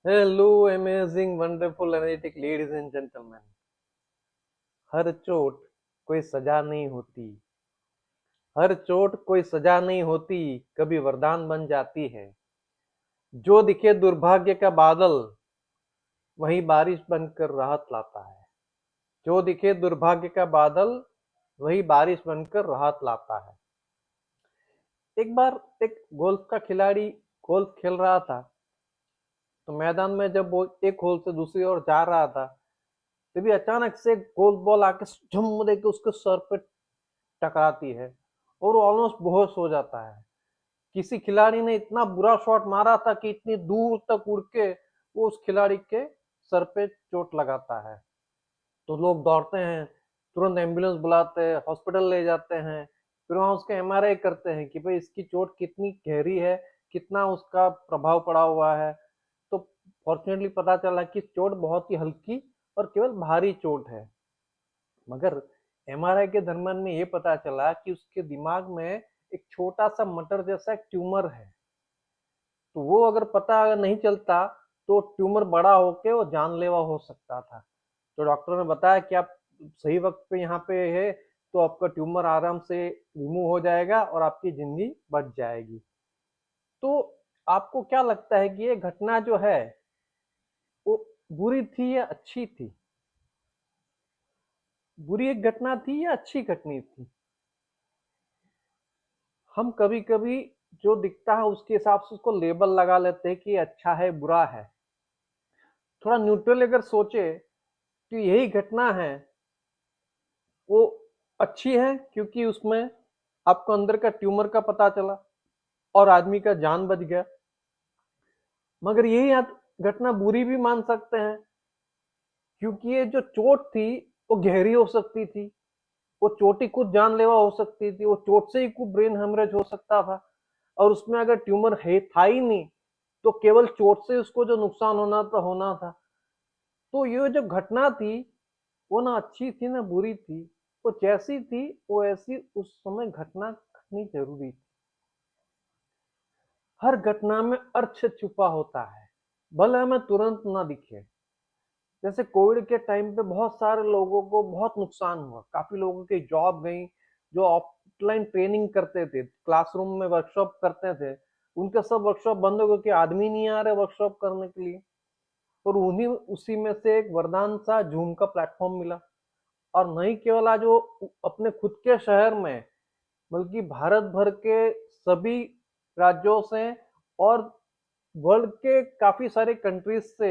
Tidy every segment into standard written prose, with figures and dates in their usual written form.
Hello amazing wonderful energetic ladies and gentleman. हर चोट कोई सजा नहीं होती। हर चोट कोई सजा नहीं होती, कभी वरदान बन जाती है। जो दिखे दुर्भाग्य का बादल, वही बारिश बनकर राहत लाता है। जो दिखे दुर्भाग्य का बादल, वही बारिश बनकर राहत लाता है। एक बार एक गोल्फ का खिलाड़ी गोल्फ खेल रहा था। तो मैदान में जब वो एक होल से दूसरी ओर जा रहा था, तभी अचानक से गोल्फ बॉल आके झम दे के उसके सर पे टकराती है और वो ऑलमोस्ट बेहोश हो जाता है। किसी खिलाड़ी ने इतना बुरा शॉट मारा था कि इतनी दूर तक उड़ के वो उस खिलाड़ी के सर पे चोट लगाता है। तो लोग दौड़ते हैं, तुरंत एम्बुलेंस बुलाते हैं, हॉस्पिटल ले जाते हैं। फिर वहां उसके एमआरआई करते हैं कि भाई इसकी चोट कितनी गहरी है, कितना उसका प्रभाव पड़ा हुआ है। तो फॉर्चुनेटली पता चला कि चोट बहुत ही हल्की और केवल भारी चोट है। मगर एमआरआई के दरमियान में ये पता चला कि उसके दिमाग में एक छोटा सा मटर जैसा एक ट्यूमर है। तो वो अगर पता नहीं चलता तो ट्यूमर बड़ा होके वो जानलेवा हो सकता था। तो डॉक्टर ने बताया कि आप सही वक्त पे यहाँ पे है, तो आपका ट्यूमर आराम से रिमूव हो जाएगा और आपकी जिंदगी बच जाएगी। तो आपको क्या लगता है कि ये घटना जो है वो बुरी थी या अच्छी थी? बुरी एक घटना थी या अच्छी घटना थी? हम कभी कभी जो दिखता है उसके हिसाब से उसको लेबल लगा लेते हैं कि अच्छा है बुरा है। थोड़ा न्यूट्रल अगर सोचे तो यही घटना है वो अच्छी है, क्योंकि उसमें आपको अंदर का ट्यूमर का पता चला और आदमी का जान बच गया। मगर यही घटना बुरी भी मान सकते हैं, क्योंकि ये जो चोट थी वो गहरी हो सकती थी। वो चोट ही खुद जानलेवा हो सकती थी, वो चोट से ही कुछ ब्रेन हेमरेज हो सकता था। और उसमें अगर ट्यूमर है था ही नहीं, तो केवल चोट से उसको जो नुकसान होना था। तो ये जो घटना थी वो ना अच्छी थी ना बुरी थी। वो जैसी थी वो ऐसी उस समय घटना घटनी जरूरी थी। हर घटना में अर्थ छुपा होता है, भले हमें तुरंत ना दिखे। जैसे कोविड के टाइम पे बहुत सारे लोगों को बहुत नुकसान हुआ, काफी लोगों की जॉब गई। जो ऑफलाइन ट्रेनिंग करते थे, क्लासरूम में वर्कशॉप करते थे, उनके सब वर्कशॉप बंद हो गए कि आदमी नहीं आ रहे वर्कशॉप करने के लिए। और उन्हीं उसी में से एक वरदान सा जूम का प्लेटफॉर्म मिला। और नहीं केवल आज वो अपने खुद के शहर में, बल्कि भारत भर के सभी राज्यों से और वर्ल्ड के काफी सारे कंट्रीज से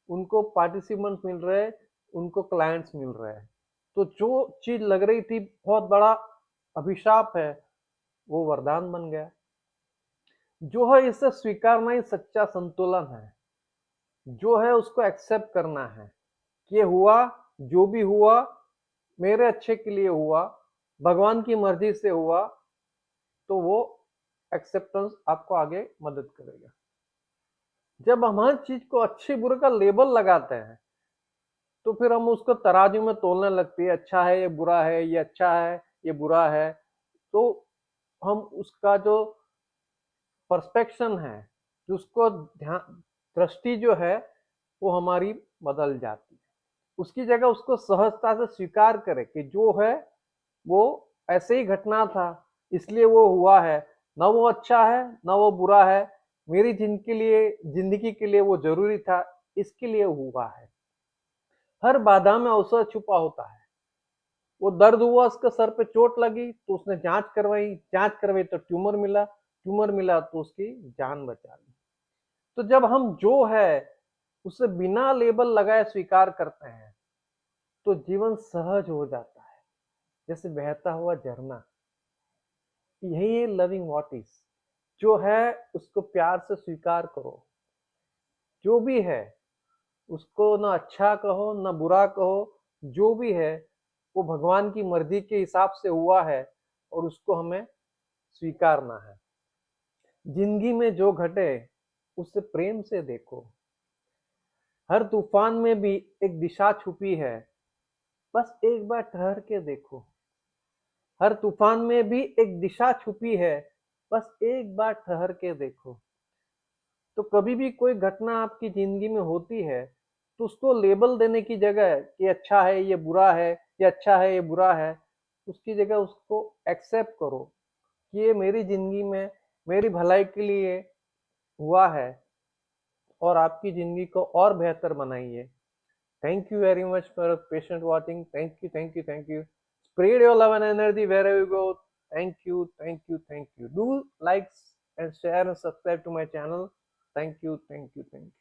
उनको पार्टिसिपेंट मिल रहे हैं, उनको क्लाइंट्स मिल रहे हैं। तो जो चीज लग रही थी बहुत बड़ा अभिशाप है, वो वरदान बन गया। जो है इसे स्वीकारना ही सच्चा संतुलन है। जो है उसको एक्सेप्ट करना है कि ये हुआ, जो भी हुआ मेरे अच्छे के लिए हुआ, भगवान की मर्जी से हुआ। तो वो एक्सेप्टेंस आपको आगे मदद करेगा। जब हम हर चीज को अच्छे बुरे का लेबल लगाते हैं, तो फिर हम उसको तराजू में तोलने लगते हैं, अच्छा है ये बुरा है, ये अच्छा है ये बुरा है। तो हम उसका जो परस्पेक्शन है, जो उसको ध्यान दृष्टि जो है, वो हमारी बदल जाती है। उसकी जगह उसको सहजता से स्वीकार करें कि जो है वो ऐसे ही घटना था, इसलिए वो हुआ है। ना वो अच्छा है ना वो बुरा है, मेरी जिंदगी के लिए वो जरूरी था, इसके लिए हुआ है। हर बाधा में अवसर छुपा होता है। वो दर्द हुआ, उसके सर पे चोट लगी तो उसने जांच करवाई तो ट्यूमर मिला तो उसकी जान बचा ली। तो जब हम जो है उसे बिना लेबल लगाए स्वीकार करते हैं, तो जीवन सहज हो जाता है, जैसे बहता हुआ झरना। यही है लविंग व्हाट इज। जो है उसको प्यार से स्वीकार करो। जो भी है उसको ना अच्छा कहो ना बुरा कहो। जो भी है वो भगवान की मर्जी के हिसाब से हुआ है और उसको हमें स्वीकारना है। जिंदगी में जो घटे उसे प्रेम से देखो। हर तूफान में भी एक दिशा छुपी है, बस एक बार ठहर के देखो। हर तूफान में भी एक दिशा छुपी है, बस एक बार ठहर के देखो। तो कभी भी कोई घटना आपकी जिंदगी में होती है तो उसको लेबल देने की जगह ये अच्छा है ये बुरा है, ये अच्छा है ये बुरा है, उसकी जगह उसको एक्सेप्ट करो कि ये मेरी जिंदगी में मेरी भलाई के लिए हुआ है और आपकी जिंदगी को और बेहतर बनाइए। Thank you very much for patient watching. Thank you, thank you, thank you. Spread your love and energy where you go. Thank you, thank you, thank you. Do like and share and subscribe to my channel. Thank you, thank you, thank you.